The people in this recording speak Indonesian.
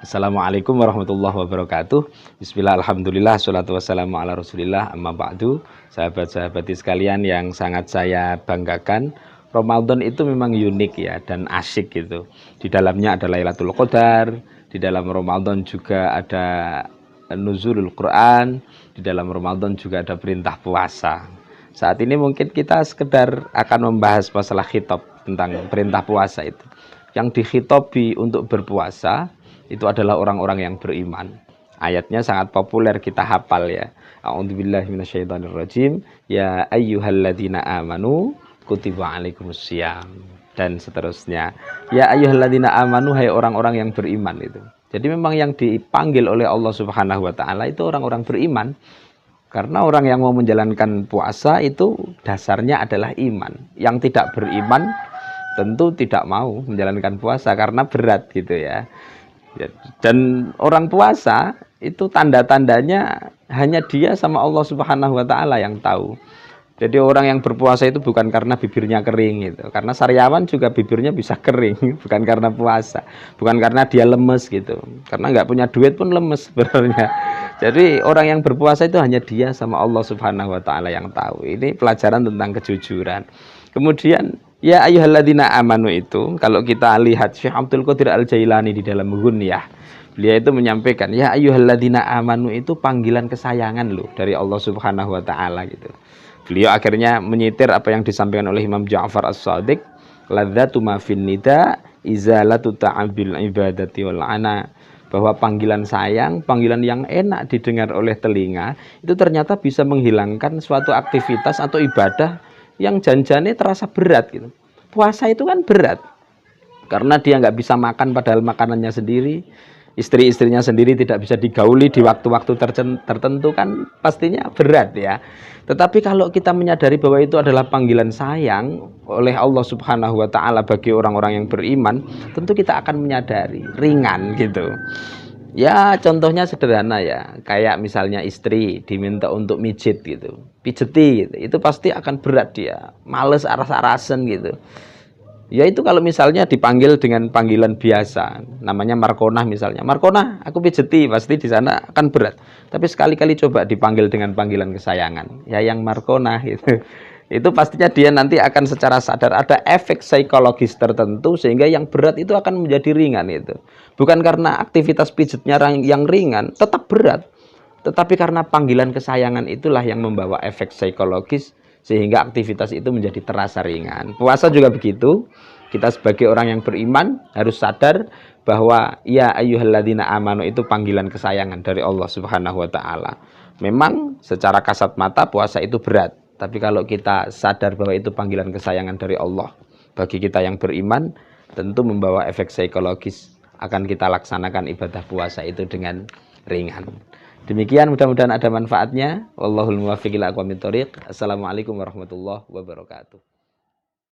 Assalamualaikum warahmatullahi wabarakatuh. Bismillah, alhamdulillah, salatu wassalamu ala rasulillah, amma ba'du. Sahabat-sahabati sekalian yang sangat saya banggakan, Ramadan itu memang unik ya dan asyik gitu. Di dalamnya ada Lailatul Qadar, di dalam Ramadan juga ada nuzulul Quran, di dalam Ramadan juga ada perintah puasa. Saat ini mungkin kita sekedar akan membahas masalah khitab tentang perintah puasa itu. Yang dikhitobi untuk berpuasa itu adalah orang-orang yang beriman. Ayatnya sangat populer, kita hafal ya. A'udzubillahi minasyaitonirrajim. Ya ayyuhalladzina amanu kutiba alaikumussyam, dan seterusnya. Ya ayyuhalladzina amanu, hai orang-orang yang beriman itu. Jadi memang yang dipanggil oleh Allah Subhanahu wa taala itu orang-orang beriman. Karena orang yang mau menjalankan puasa itu dasarnya adalah iman. Yang tidak beriman tentu tidak mau menjalankan puasa karena berat gitu ya. Dan orang puasa itu tanda-tandanya hanya dia sama Allah Subhanahu wa taala yang tahu. Jadi orang yang berpuasa itu bukan karena bibirnya kering gitu. Karena sariawan juga bibirnya bisa kering, bukan karena puasa, bukan karena dia lemes gitu. Karena nggak punya duit pun lemes sebenarnya. Jadi orang yang berpuasa itu hanya dia sama Allah Subhanahu wa taala yang tahu. Ini pelajaran tentang kejujuran. Kemudian ya ayyuhalladzina amanu itu kalau kita lihat Syekh Abdul Qadir Al-Jailani di dalam Ghunyah, beliau itu menyampaikan ya ayyuhalladzina amanu itu panggilan kesayangan loh dari Allah Subhanahu wa taala gitu. Beliau akhirnya menyitir apa yang disampaikan oleh Imam Ja'far As-Shadiq, ladzatu ma fin nida izalatu ta'abil ibadati wal ana, bahwa panggilan sayang, panggilan yang enak didengar oleh telinga itu ternyata bisa menghilangkan suatu aktivitas atau ibadah yang janjane terasa berat gitu. Puasa itu kan berat karena dia nggak bisa makan padahal makanannya sendiri, istri-istrinya sendiri tidak bisa digauli di waktu-waktu tertentu, kan pastinya berat ya. Tetapi kalau kita menyadari bahwa itu adalah panggilan sayang oleh Allah Subhanahu wa taala bagi orang-orang yang beriman, tentu kita akan menyadari ringan gitu. Ya contohnya sederhana ya, kayak misalnya istri diminta untuk mijit gitu, pijeti gitu, itu pasti akan berat, dia males aras-arasan gitu. Ya itu kalau misalnya dipanggil dengan panggilan biasa, namanya Markonah misalnya, Markonah aku pijeti, pasti di sana akan berat. Tapi sekali-kali coba dipanggil dengan panggilan kesayangan, ya yang Markonah gitu, itu pastinya dia nanti akan secara sadar ada efek psikologis tertentu sehingga yang berat itu akan menjadi ringan itu. Bukan karena aktivitas pijatnya yang ringan, tetap berat. Tetapi karena panggilan kesayangan itulah yang membawa efek psikologis sehingga aktivitas itu menjadi terasa ringan. Puasa juga begitu. Kita sebagai orang yang beriman harus sadar bahwa ya ayyuhalladzina amanu itu panggilan kesayangan dari Allah Subhanahu wa taala. Memang secara kasat mata puasa itu berat. Tapi kalau kita sadar bahwa itu panggilan kesayangan dari Allah bagi kita yang beriman, tentu membawa efek psikologis, akan kita laksanakan ibadah puasa itu dengan ringan. Demikian, mudah-mudahan ada manfaatnya. Wallahul muwaffiq ila aqwamit thoriq. Assalamualaikum warahmatullahi wabarakatuh.